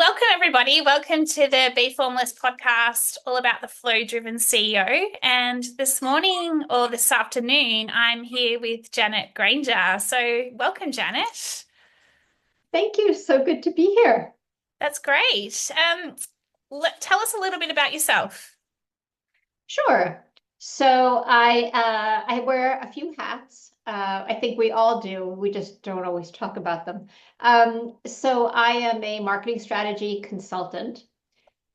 Welcome, everybody. Welcome to the Be Formless podcast, all about the flow-driven CEO. And this morning or this afternoon, I'm here with Janet Granger. So welcome, Janet. Thank you. So good to be here. That's great. Tell us a little bit about yourself. Sure. So I wear a few hats. I think we all do. We just don't always talk about them. So I am a marketing strategy consultant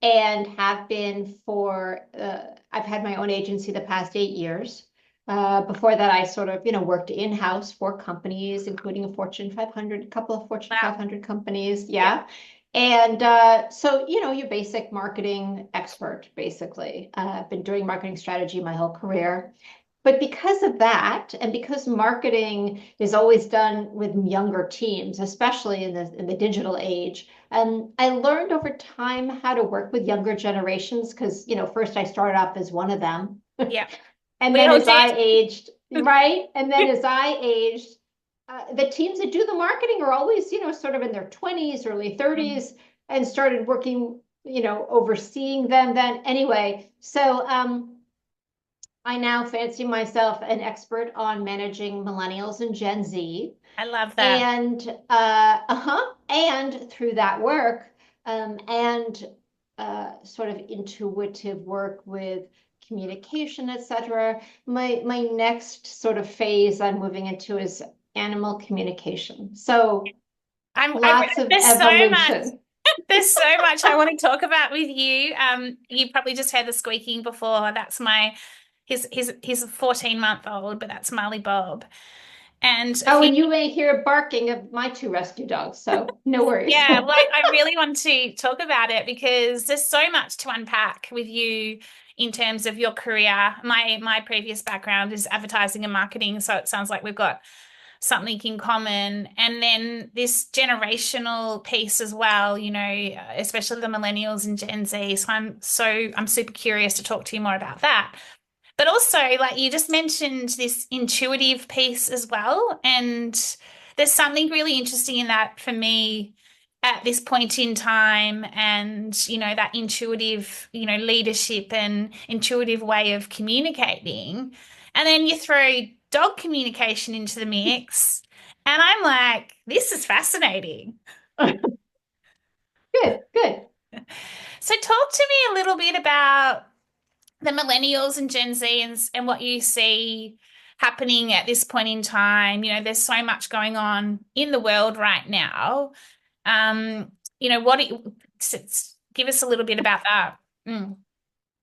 and have been I've had my own agency the past 8 years. Before that, I sort of, worked in-house for companies, including a Fortune 500, a couple of Fortune Wow. 500 companies. Yeah. Yeah. And so, your basic marketing expert, basically. I've been doing marketing strategy my whole career. But because of that, and because marketing is always done with younger teams, especially in the digital age, I learned over time how to work with younger generations because, first I started off as one of them. Yeah. And We then all as I did. aged, right? And then as I aged, the teams that do the marketing are always, sort of in their 20s, early Mm. 30s, and started working, overseeing them then. Anyway, so I now fancy myself an expert on managing millennials and Gen Z. I love that. And and through that work, and sort of intuitive work with communication, etc. My next sort of phase I'm moving into is animal communication. So lots of There's so much. evolution. There's so much I want to talk about with you. You probably just heard the squeaking before. That's my he's a 14-month-old, but that's Marley Bob. And a Oh, few and you may hear barking of my two rescue dogs, so no worries. Yeah, well, I really want to talk about it because there's so much to unpack with you in terms of your career. My previous background is advertising and marketing, so it sounds like we've got something in common. And then this generational piece as well, especially the millennials and Gen Z. I'm super curious to talk to you more about that. But also, like you just mentioned, this intuitive piece as well. And there's something really interesting in that for me at this point in time. And, that intuitive, leadership and intuitive way of communicating. And then you throw dog communication into the mix. And I'm like, this is fascinating. Good, good. So, talk to me a little bit about the millennials and Gen Z and what you see happening at this point in time. There's so much going on in the world right now. Um, what do you, give us a little bit about that. Mm.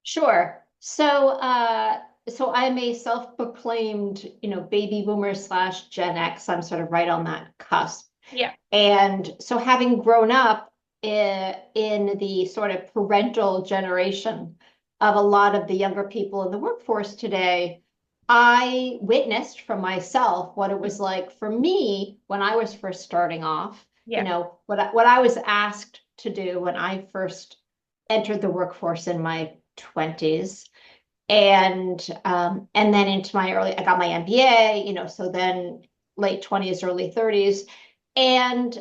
Sure. So I'm a self-proclaimed, baby boomer slash Gen X. I'm sort of right on that cusp. Yeah. And so having grown up in the sort of parental generation of a lot of the younger people in the workforce today, I witnessed for myself what it was like for me when I was first starting off, Yeah. what I was asked to do when I first entered the workforce in my 20s, and then into I got my MBA, so then late 20s, early 30s, and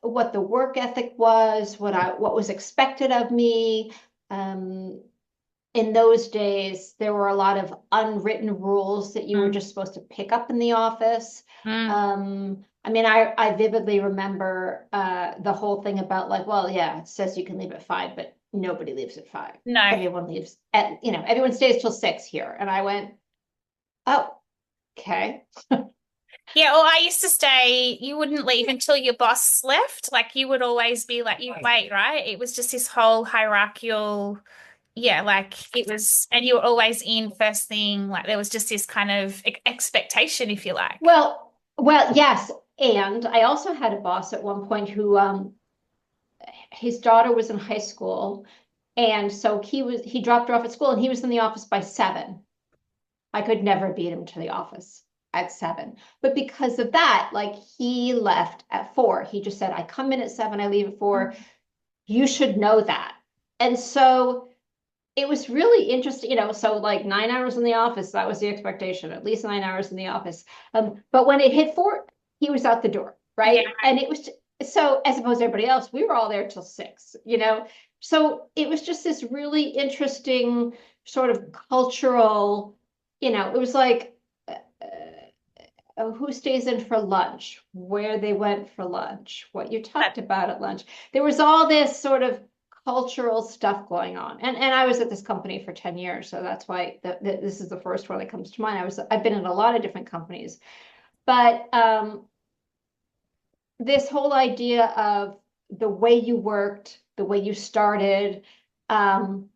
what the work ethic was, what was expected of me. Um, in those days, there were a lot of unwritten rules that you were Mm. just supposed to pick up in the office. Mm. I mean, I vividly remember the whole thing about like, well, yeah, it says you can leave at 5, but nobody leaves at 5. No. Everyone leaves everyone stays till 6 here. And I went, oh, okay. Yeah, or I used to stay, you wouldn't leave until your boss left. Like you would always be like, you wait, right? It was just this whole hierarchical, yeah, like it was, and you were always in first thing. Like there was just this kind of expectation, if you like. Well, yes. And I also had a boss at one point who his daughter was in high school. And so he dropped her off at school and he was in the office by 7. I could never beat him to the office at 7. But because of that, like he left at 4. He just said, I come in at 7, I leave at 4. You should know that. And so it was really interesting, so like 9 hours in the office, that was the expectation, at least 9 hours in the office. But when it hit 4, he was out the door, Yeah. right? And it was so as opposed to everybody else, we were all there till 6, you know? So it was just this really interesting sort of cultural, it was like, who stays in for lunch, where they went for lunch, what you But talked about at lunch. There was all this sort of cultural stuff going on. And I was at this company for 10 years, so that's why this is the first one that comes to mind. I've been in a lot of different companies, but this whole idea of the way you worked, the way you started, um,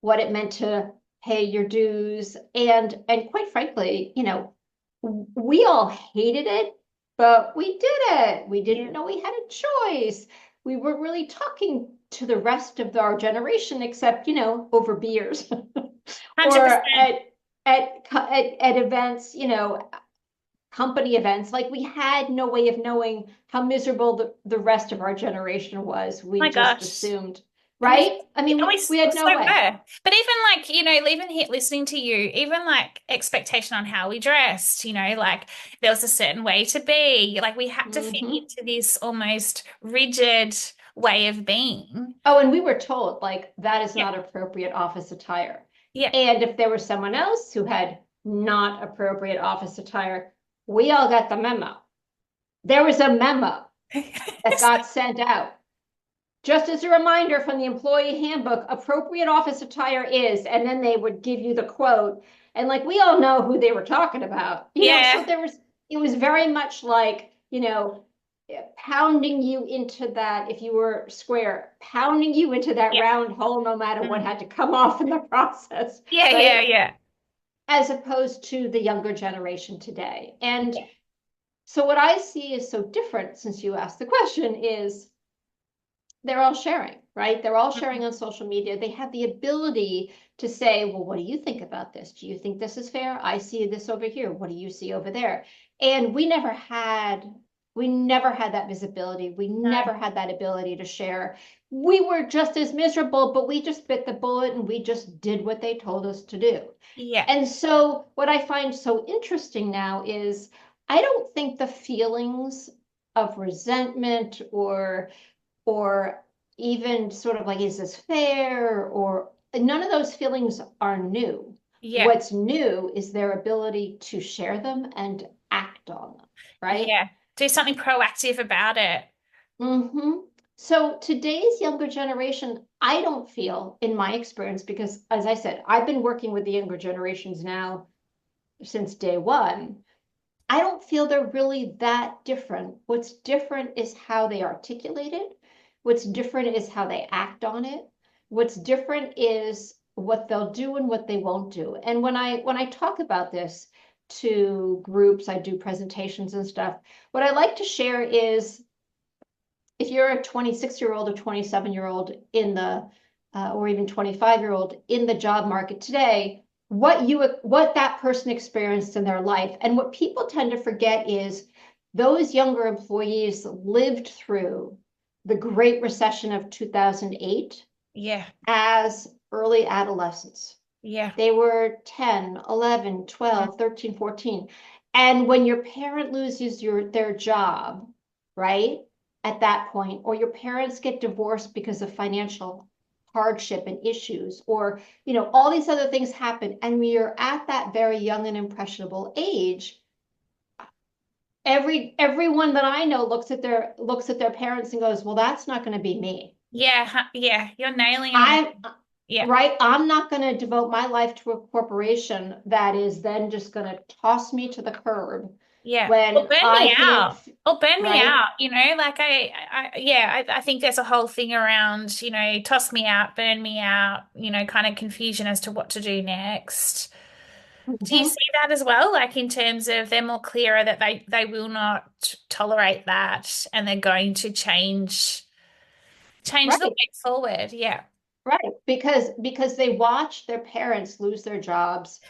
what it meant to pay your dues, and quite frankly, we all hated it, but we did it. We didn't yeah, know we had a choice. We weren't really talking to the rest of our generation except, over beers or 100%. at events, company events. Like we had no way of knowing how miserable the rest of our generation was. We My just gosh. assumed, And we, right? I mean, we we had so no way. were. But even like, even here listening to you, even like expectation on how we dressed, like there was a certain way to be. Like we had to fit Hmm. into this almost rigid way of being. Oh, and we were told like that is Yeah. not appropriate office attire. Yeah. And if there was someone else who had not appropriate office attire, we all got the memo. There was a memo that got sent out. Just as a reminder from the employee handbook, appropriate office attire is, and then they would give you the quote. And like we all know who they were talking about, so Yeah. it was very much like, pounding you into that, if you were square, pounding you into that Yeah. round hole, no matter what Mm. had to come off in the process, Yeah, yeah, right? yeah. As opposed to the younger generation today. And Yeah. so what I see is so different since you asked the question is they're all sharing, right? They're all Mhm. sharing on social media. They have the ability to say, well, what do you think about this? Do you think this is fair? I see this over here. What do you see over there? And we never had that visibility. We No. never had that ability to share. We were just as miserable, but we just bit the bullet and we just did what they told us to do. Yeah. And so what I find so interesting now is I don't think the feelings of resentment or even sort of like, is this fair? Or none of those feelings are new. Yeah. What's new is their ability to share them and act on them, right? Yeah. Do something proactive about it. Hmm. So today's younger generation, I don't feel, in my experience, because as I said, I've been working with the younger generations now since day one. I don't feel they're really that different. What's different is how they articulate it. What's different is how they act on it. What's different is what they'll do and what they won't do. And when I talk about this to groups, I do presentations and stuff. What I like to share is if you're a 26-year-old or 27-year-old in the or even 25-year-old in the job market today, what that person experienced in their life. And what people tend to forget is those younger employees lived through the Great Recession of 2008 Yeah. as early adolescents. Yeah. They were 10, 11, Mm. 12, 13, 14. And when your parent loses their job, right, at that point, or your parents get divorced because of financial hardship and issues, or, all these other things happen, and when you're at that very young and impressionable age, everyone that I know looks at their parents and goes, well, that's not going to be me. Yeah. Yeah. You're nailing them. I'm Yeah. right. I'm not going to devote my life to a corporation that is then just going to toss me to the curb Yeah. Or when burn I me can, out. Or burn me right? out, like yeah, I think there's a whole thing around, toss me out, burn me out, kind of confusion as to what to do next. Do you Mhm. see that as well? Like in terms of they're more clearer that they will not tolerate that and they're going to change the Right, way forward. Yeah. right. Because they watch their parents lose their jobs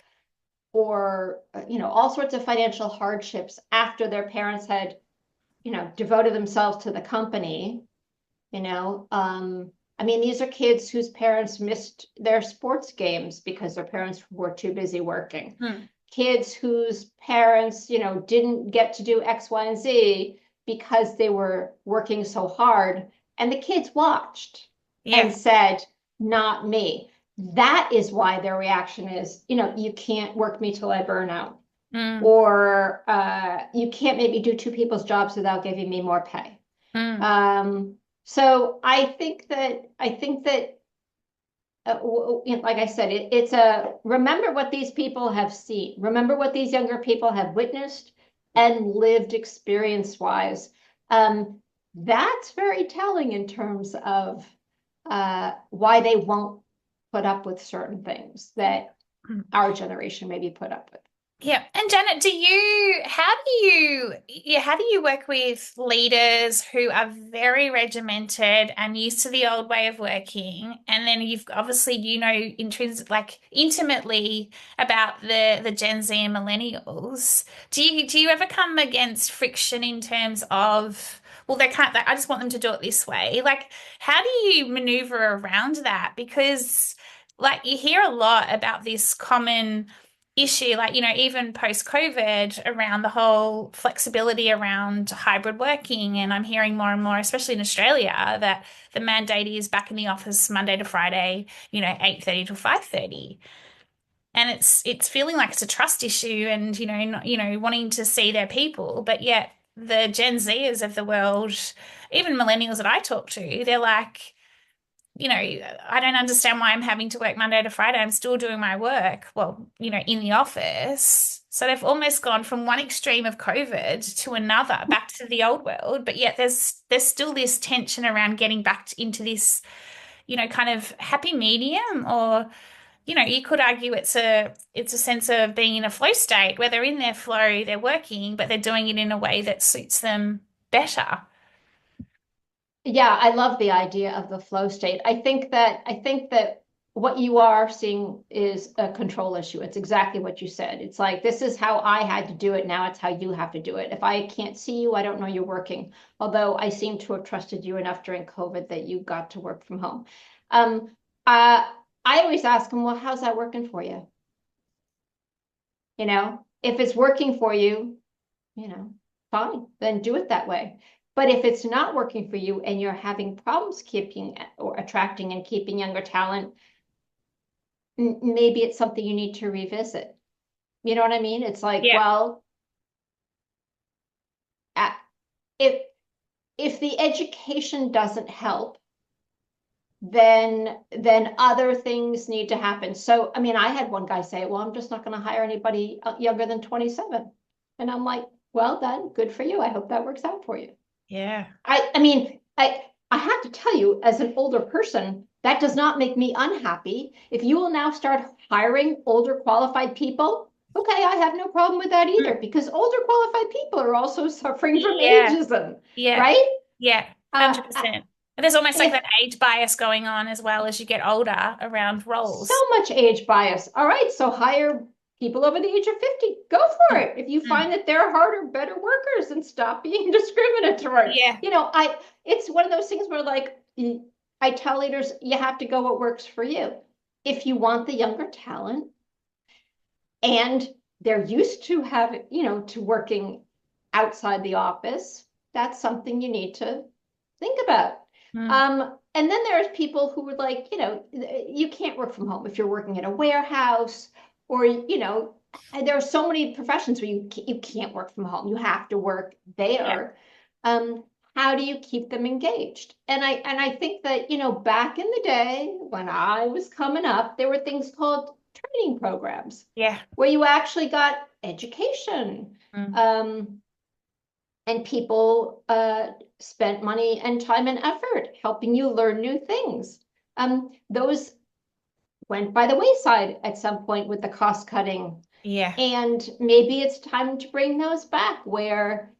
or all sorts of financial hardships after their parents had devoted themselves to the company. You know, I mean, these are kids whose parents missed their sports games because their parents were too busy working. Hmm. Kids whose parents, didn't get to do X, Y, and Z because they were working so hard, and the kids watched and Yeah. said, not me. That is why their reaction is, you can't work me till I burn out. Mm, Or you can't maybe do two people's jobs without giving me more pay. mm. So I think that like I said, it's a remember what these people have seen, remember what these younger people have witnessed and lived experience wise. That's very telling in terms of why they won't put up with certain things that our generation maybe put up with. Yeah. And Janet, how do you work with leaders who are very regimented and used to the old way of working? And then you've obviously, like intimately about the Gen Z and millennials. Do you ever come against friction in terms of, well, I just want them to do it this way. Like, how do you maneuver around that? Because like you hear a lot about this common issue, like, even post-COVID around the whole flexibility around hybrid working. And I'm hearing more and more, especially in Australia, that the mandate is back in the office Monday to Friday, 8:30 to 5:30. And it's feeling like it's a trust issue and, not, wanting to see their people, but yet the Gen Zers of the world, even millennials that I talk to, they're like, I don't understand why I'm having to work Monday to Friday. I'm still doing my work, well, in the office. So they've almost gone from one extreme of COVID to another, back to the old world. But yet there's still this tension around getting back into this, kind of happy medium, or, you could argue it's a sense of being in a flow state where they're in their flow, they're working, but they're doing it in a way that suits them better. Yeah, I love the idea of the flow state. I think that what you are seeing is a control issue. It's exactly what you said. It's like this is how I had to do it. Now it's how you have to do it. If I can't see you, I don't know you're working. Although I seem to have trusted you enough during COVID that you got to work from home. Um, uh, I always ask them, well, how's that working for you? If it's working for you, fine, then do it that way. But if it's not working for you and you're having problems keeping or attracting and keeping younger talent, maybe it's something you need to revisit. You know what I mean? It's like, Yeah. well, uh, if if the education doesn't help, then other things need to happen. So, I mean, I had one guy say, well, I'm just not going to hire anybody younger than 27. And I'm like, well, then good for you. I hope that works out for you. Yeah. I mean, I have to tell you, as an older person, that does not make me unhappy. If you will now start hiring older qualified people, okay, I have no problem with that either, because older qualified people are also suffering from Yeah. ageism, Yeah. right? Yeah, Uh, 100%. And there's almost like if that age bias going on as well as you get older around so roles. much age bias. All right, so hire people over the age of 50. Go for Mm, it. If you mm. find that they're harder, better workers, and stop being discriminatory. Yeah, It's one of those things where like I tell leaders, you have to go what works for you. If you want the younger talent and they're used to to working outside the office, that's something you need to think about. mm, And then there's people who would like, you can't work from home if you're working in a warehouse or, and there are so many professions where you can't work from home. You have to work yeah, there. Um, how do you keep them engaged? And I think that, back in the day when I was coming up, there were things called training programs yeah. where you actually got education. Mm. Um, and people spent money and time and effort helping you learn new things. Those went by the wayside at some point with the cost cutting. Yeah, And maybe it's time to bring those back where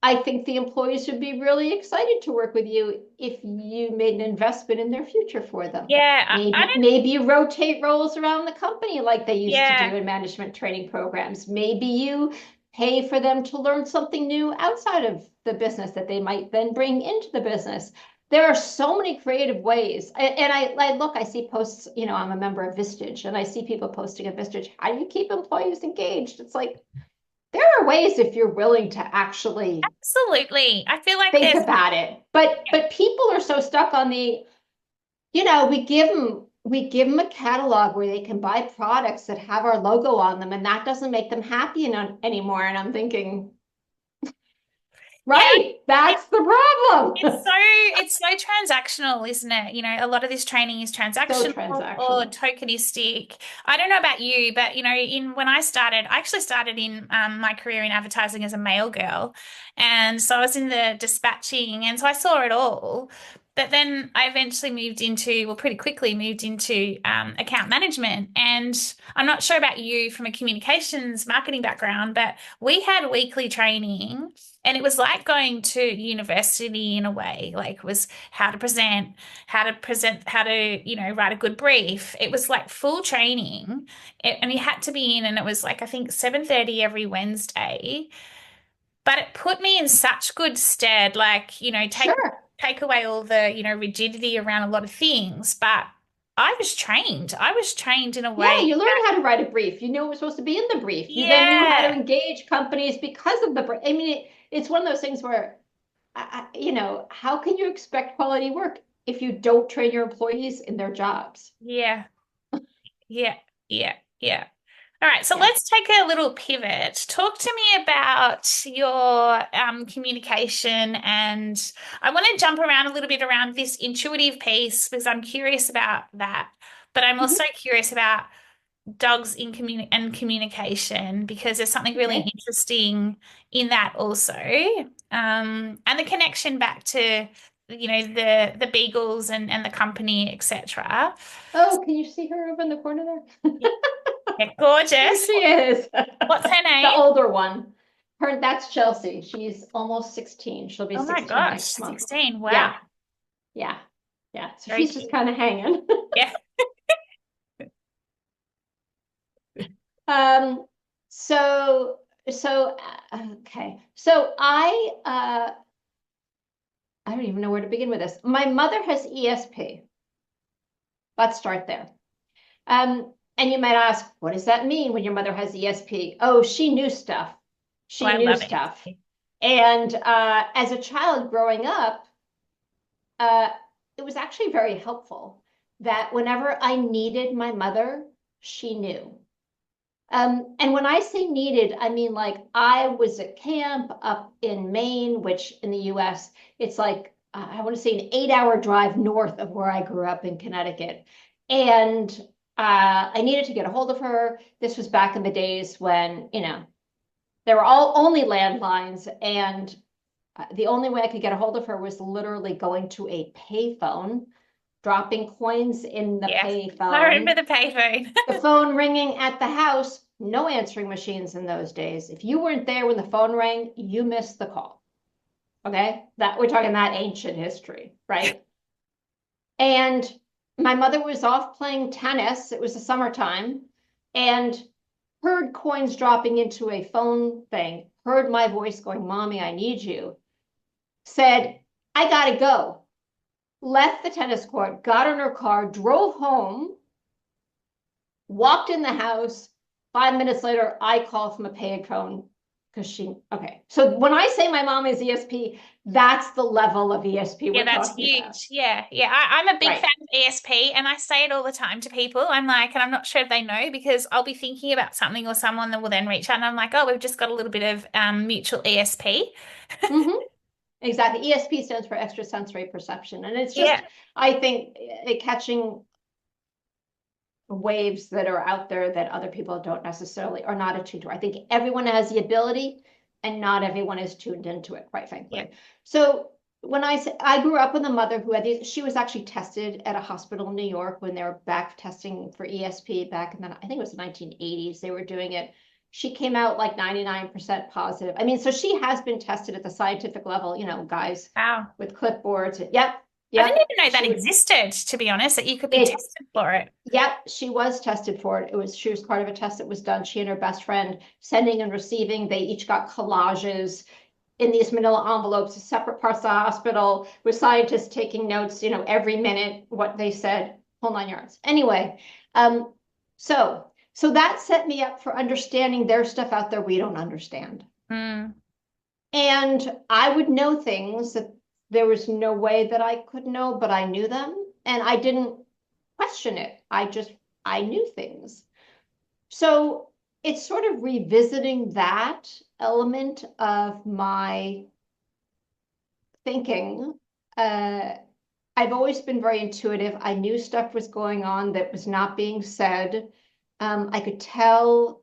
I think the employees would be really excited to work with you if you made an investment in their future for them. yeah. I Maybe don't, maybe you rotate roles around the company like they used to do yeah, in management training programs. Maybe you pay for them to learn something new outside of the business that they might then bring into the business. There are so many creative ways. And I look, I see posts, I'm a member of Vistage and I see people posting at Vistage, how do you keep employees engaged? It's like, there are ways if you're willing to actually Absolutely. I feel like think there's, about it. But people are so stuck on the, we give them a catalog where they can buy products that have our logo on them, and that doesn't make them happy anymore. And I'm thinking, yeah, right, that's the it's problem. so it's so transactional, isn't it? You know, a lot of this training is So transactional or transactional. tokenistic. I don't know about you, but you know, in when I actually started in my career in advertising as a mail girl, and so I was in the dispatching, and so I saw it all. But then I eventually well, pretty quickly moved into account management. And I'm not sure about you from a communications marketing background, but we had weekly training and it was like going to university in a way, like it was how to, you know, write a good brief. It was like full training. And you had to be in, and it was like, I think 7:30 every Wednesday. But it put me in such good stead, like, you know, Sure. take away all the, you know, rigidity around a lot of things. But I was trained. I was trained in a Yeah, way you learned that, how to write a brief. You knew what was supposed to be in the brief. You then knew how to yeah, engage companies because of the brief. I mean, it's one of those things where, how can you expect quality work if you don't train your employees in their jobs? yeah, yeah, yeah, yeah. All right, so Yeah. let's take a little pivot. Talk to me about your communication, and I want to jump around a little bit around this intuitive piece because I'm curious about that. But I'm also Mhm. curious about dogs in communication because there's something really Okay. interesting in that also. And the connection back to, you know, the Beagles and the company, etc. Oh, can you see her over in the corner there? Yeah, There gorgeous. she is. What's her The name? older one. That's Chelsea. She's almost 16. She'll be Oh my 16 gosh, next month. 16. Wow. Yeah, yeah, yeah. So Very she's just cute. kind of hanging. Yeah. Um, okay. So I don't even know where to begin with this. My mother has ESP. Let's start there. And you might ask, what does that mean when your mother has ESP? Oh, she knew stuff. Oh, She I knew love it. stuff. And as a child growing up, uh, it was actually very helpful that whenever I needed my mother, she knew. And when I say needed, I mean like I was at camp up in Maine, which in the US, it's like, I want to say an 8 hour drive north of where I grew up in Connecticut. And I needed to get a hold of her. This was back in the days when, there were all only landlines. And the only way I could get a hold of her was literally going to a payphone, dropping coins in the Yes. I remember payphone, the payphone. the phone ringing at the house, no answering machines in those days. If you weren't there when the phone rang, you missed the call. Okay? That we're talking that ancient history, right? And my mother was off playing tennis. It was the summertime and heard coins dropping into a phone thing, heard my voice going, Mommy, I need you. Said, I gotta go. Left the tennis court, got in her car, drove home, walked in the house. 5 minutes later, I call from a payphone because okay. So when I say my mom is ESP, that's the level of ESP Yeah, we're that's talking about. huge. Yeah, yeah. I'm a big Right. fan of ESP and I say it all the time to people. I'm like, and I'm not sure if they know because I'll be thinking about something or someone that will then reach out and I'm like, oh, we've just got a little bit of mutual ESP. Mm-hmm. Exactly. ESP stands for extrasensory perception. And it's Yeah, just, I think, catching waves that are out there that other people don't necessarily are not attuned to. I think everyone has the ability and not everyone is tuned into it, quite yeah. frankly. So when I say I grew up with a mother who had these, she was actually tested at a hospital in New York when they were back testing for ESP back in the, I think it was the 1980s. They were doing it. She came out like 99% positive. I mean, so she has been tested at the scientific level, guys Wow. with clipboards. Yep, I didn't yep. even know that She would, existed, to be honest, that you could be it tested for it. Yep, she was tested for it. She was part of a test that was done. She and her best friend sending and receiving. They each got collages in these manila envelopes, separate parts of the hospital, with scientists taking notes, every minute what they said, whole 9 yards. Anyway, so So that set me up for understanding there's stuff out there we don't understand. Mm. And I would know things that there was no way that I could know, but I knew them and I didn't question it. I knew things. So it's sort of revisiting that element of my thinking. I've always been very intuitive. I knew stuff was going on that was not being said. I could tell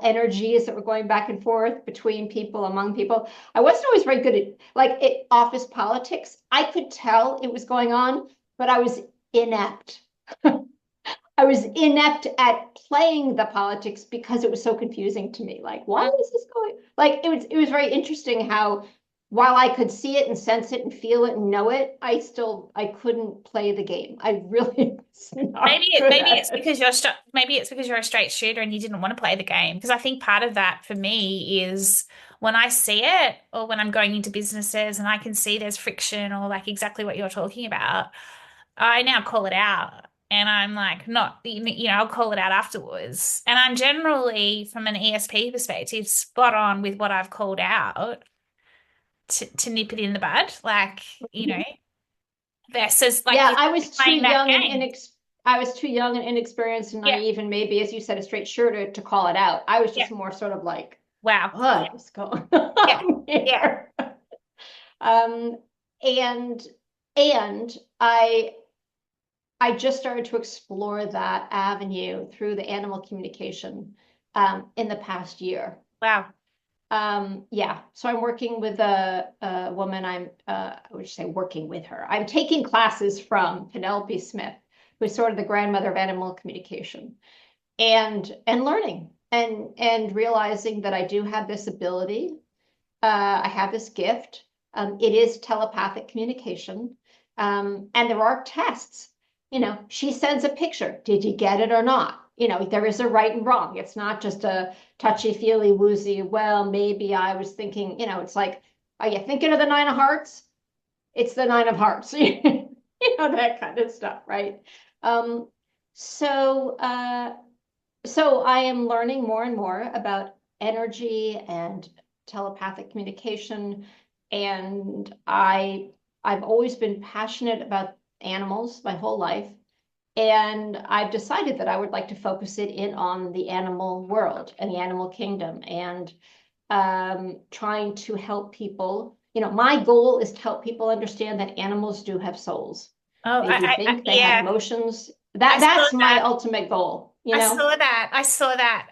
energies that were going back and forth between people, among people. I wasn't always very good at like office politics. I could tell it was going on, but I was inept. I was inept at playing the politics because it was so confusing to me. Like, why is this going? Like, it was very interesting how while I could see it and sense it and feel it and know it, I couldn't play the game. I really was not good Maybe at it's it. because maybe it's because you're a straight shooter and you didn't want to play the game. Because I think part of that for me is when I see it or when I'm going into businesses and I can see there's friction or like exactly what you're talking about, I now call it out. And I'm like, not, I'll call it out afterwards. And I'm generally, from an ESP perspective, spot on with what I've called out to nip it in the bud. Like, versus like Yeah, you playing that game. I was too young and inexperienced and Yeah. naive, and maybe, as you said, a straight shooter to call it out. I was Yeah. just more sort of like, Wow. what is going Yeah. on Yeah. here? Um, and and I just started to explore that avenue through the animal communication in the past year. Wow. Yeah, so I'm working with a woman. I would say working with her. I'm taking classes from Penelope Smith, who's sort of the grandmother of animal communication, and learning and realizing that I do have this ability. I have this gift. It is telepathic communication, and there are tests. She sends a picture. Did you get it or not? There is a right and wrong. It's not just a touchy-feely, woozy, well, maybe I was thinking, it's like, are you thinking of the nine of hearts? It's the nine of hearts. That kind of stuff, right? Um, so, uh, so I am learning more and more about energy and telepathic communication, and I've always been passionate about animals my whole life. And I've decided that I would like to focus it in on the animal world and the animal kingdom and trying to help people. My goal is to help people understand that animals do have souls. Oh, They do think, they have yeah, emotions. I saw That's my that. ultimate goal, I saw that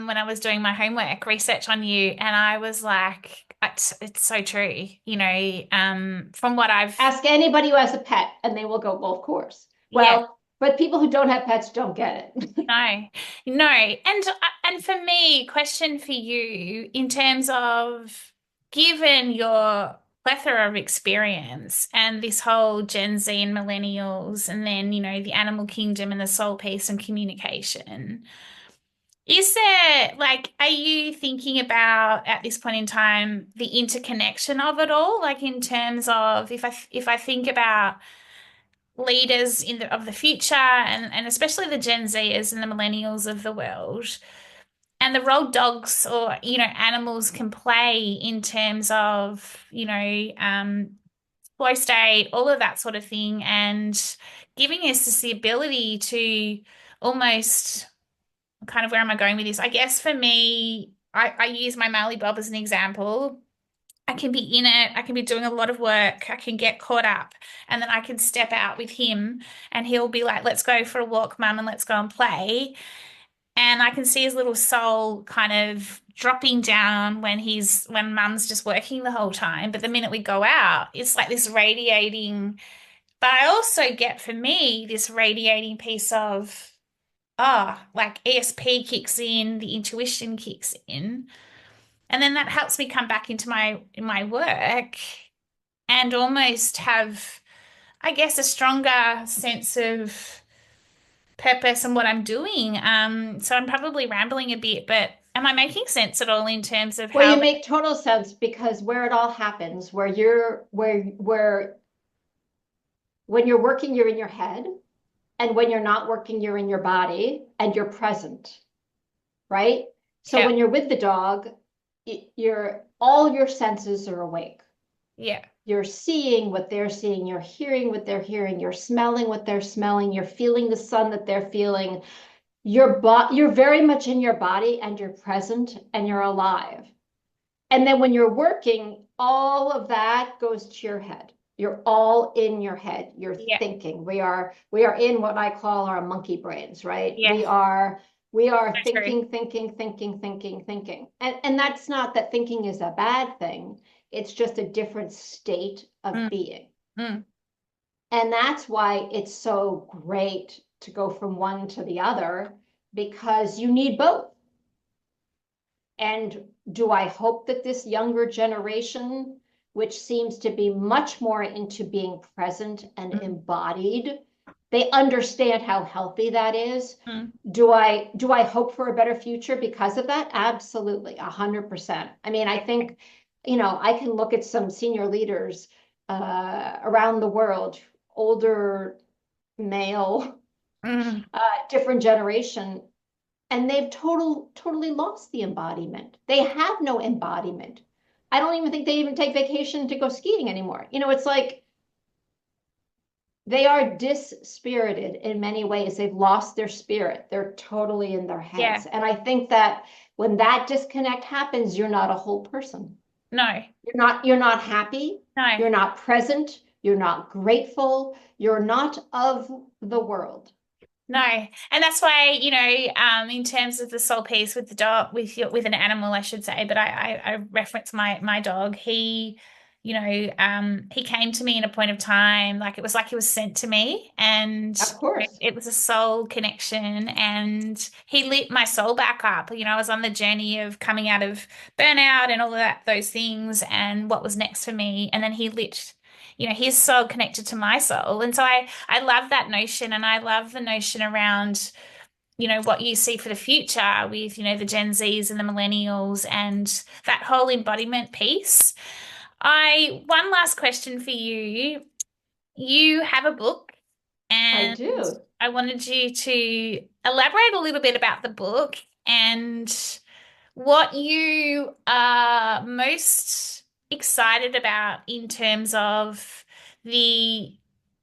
when I was doing my homework research on you, and I was like, it's so true. From what I've, Ask anybody who has a pet and they will go, well, of course. yeah, Well, but people who don't have pets don't get it. no, no, and for me, question for you in terms of given your plethora of experience and this whole Gen Z and millennials, and then the animal kingdom and the soul piece and communication. Is there like, are you thinking about at this point in time the interconnection of it all? Like in terms of if I think about leaders of the future and especially the Gen Zers and the millennials of the world and the role dogs or animals can play in terms of flow state, all of that sort of thing, and giving us this the ability to almost kind of where am I going with this? I guess for me, I use my Mallee Bob as an example. I can be in it, I can be doing a lot of work, I can get caught up, and then I can step out with him and he'll be like, let's go for a walk, mum, and let's go and play. And I can see his little soul kind of dropping down when mum's just working the whole time. But the minute we go out, it's like this radiating, but I also get for me this radiating piece of like ESP kicks in, the intuition kicks in, and then that helps me come back into my work and almost have, I guess, a stronger sense of purpose and what I'm doing. So I'm probably rambling a bit, but am I making sense at all in terms of Well, how you make total sense because where it all happens, where when you're working, you're in your head. And when you're not working, you're in your body and you're present, right? So Yeah. when you're with the dog, all your senses are awake. Yeah. You're seeing what they're seeing, you're hearing what they're hearing, you're smelling what they're smelling, you're feeling the sun that they're feeling. You're very much in your body and you're present and you're alive. And then when you're working, all of that goes to your head. You're all in your head. You're Yeah. thinking. We are in what I call our monkey brains, right? Yeah. We are So true. thinking. And that's not that thinking is a bad thing. It's just a different state of Mm, being. mm, And that's why it's so great to go from one to the other, because you need both. And do I hope that this younger generation, which seems to be much more into being present and mm, embodied, they understand how healthy that is? mm. Do I hope for a better future because of that? Absolutely, 100%. I mean, I think, I can look at some senior leaders around the world, older male, Mm. different generation, and they've totally lost the embodiment. They have no embodiment. I don't even think they even take vacation to go skiing anymore. It's like they are dispirited in many ways. They've lost their spirit. They're totally in their Yeah. heads. And I think that when that disconnect happens, you're not a whole person. No. You're not happy. No. You're not present. You're not grateful. You're not of the world. No, and that's why, in terms of the soul piece with the dog, with an animal, I should say, but I reference my dog. He came to me in a point of time, like it was like he was sent to me, and Of course. it was a soul connection, and he lit my soul back up. I was on the journey of coming out of burnout and all of those things, and what was next for me, and then he lit. His soul connected to my soul. And so I love that notion, and I love the notion around, what you see for the future with, the Gen Zs and the Millennials and that whole embodiment piece. One last question for you. You have a book, I and do. I wanted you to elaborate a little bit about the book and what you are most excited about in terms of the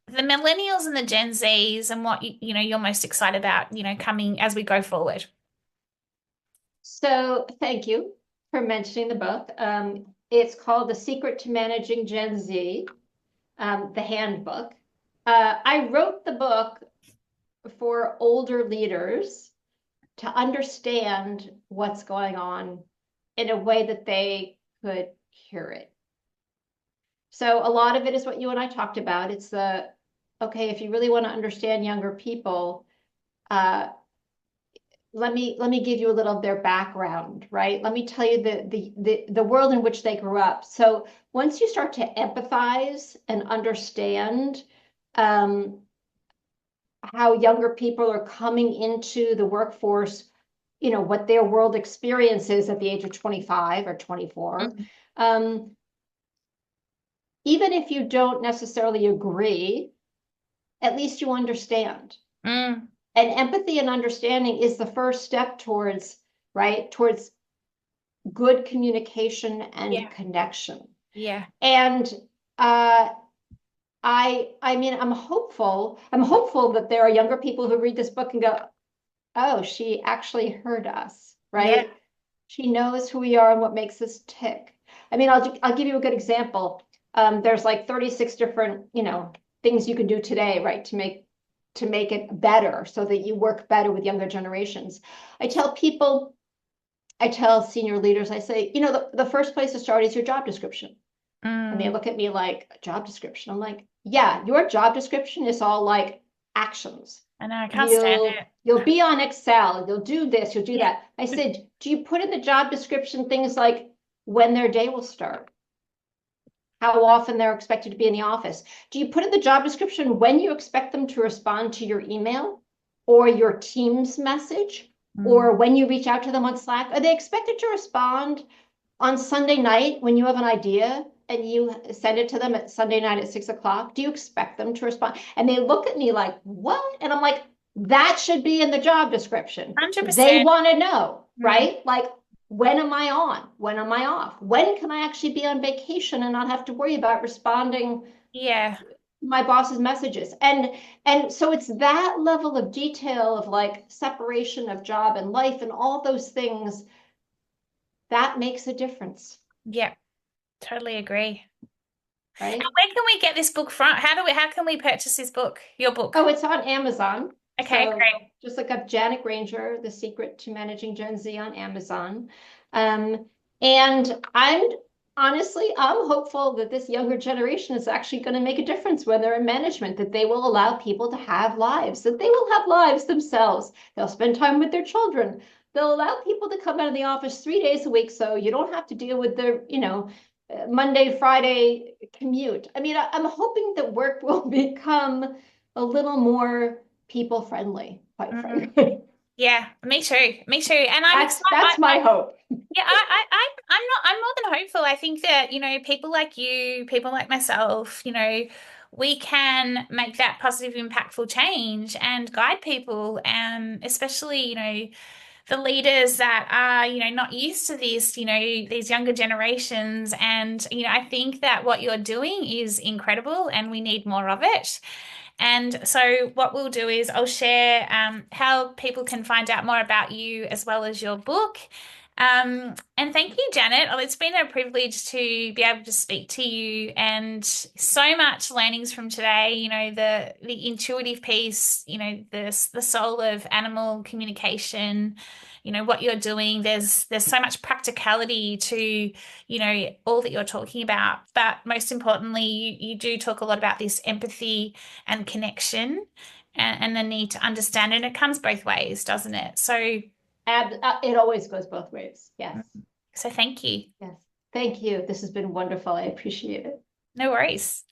the millennials and the Gen Zs, and what you're most excited about, coming as we go forward. So thank you for mentioning the book. It's called The Secret to Managing Gen Z, the Handbook. I wrote the book for older leaders to understand what's going on in a way that they could hear it. So a lot of it is what you and I talked about. It's okay, if you really want to understand younger people, uh, let me give you a little of their background, right? Let me tell you the world in which they grew up. So once you start to empathize and understand um, how younger people are coming into the workforce, what their world experience is at the age of 25 or 24, Mm, um, even if you don't necessarily agree, at least you understand. mm, And empathy and understanding is the first step towards, right, towards good communication and yeah, connection. yeah, And uh, I mean, I'm hopeful. I'm hopeful that there are younger people who read this book and go, "Oh, she actually heard us, yeah. right? She knows who we are and what makes us tick." I mean, I'll give you a good example. There's like 36 different, things you can do today, right, to make it better so that you work better with younger generations. I tell people, I tell senior leaders, I say, the first place to start is your job description. And they Mm, look at me like, a job description. I'm like, yeah, your job description is all like actions. I know, I can't stand You'll it. you'll be on Excel, you'll do this, you'll do Yeah. that. I said, do you put in the job description things like when their day will start? How often they're expected to be in the office? Do you put in the job description when you expect them to respond to your email or your Teams message, Mm, or when you reach out to them on Slack? Are they expected to respond on Sunday night when you have an idea and you send it to them at Sunday night at 6 o'clock, do you expect them to respond? And they look at me like, what? And I'm like, that should be in the job description. They 100%. want to know, Mm, right? Like, when am I on? When am I off? When can I actually be on vacation and not have to worry about responding yeah. my boss's messages? And so it's that level of detail of like separation of job and life and all those things that makes a difference, Yeah. Totally agree. And right? where can we get this book from? How can we purchase this book, your book? Oh, it's on Amazon. Okay, So great. just look up Janet Granger, The Secret to Managing Gen Z on Amazon. Um, and I'm hopeful that this younger generation is actually going to make a difference when they're in management, that they will allow people to have lives, that they will have lives themselves. They'll spend time with their children. They'll allow people to come out of the office 3 days a week so you don't have to deal with the, Monday, Friday commute. I mean, I'm hoping that work will become a little more people friendly, quite Mm, frankly. yeah, me too. Me too. And I'm That's excited. that's my hope. Yeah, I'm more than hopeful. I think that, people like you, people like myself, we can make that positive, impactful change and guide people, especially, the leaders that are, not used to this, these younger generations. And, I think that what you're doing is incredible and we need more of it. And so, what we'll do is I'll share how people can find out more about you as well as your book. And thank you, Janet. Oh, it's been a privilege to be able to speak to you, and so much learnings from today. The intuitive piece. The soul of animal communication. What you're doing. There's so much practicality to all that you're talking about. But most importantly, you do talk a lot about this empathy and connection and the need to understand. And it comes both ways, doesn't it? It always goes both ways. Yes. So thank you. Yes. Thank you. This has been wonderful. I appreciate it. No worries.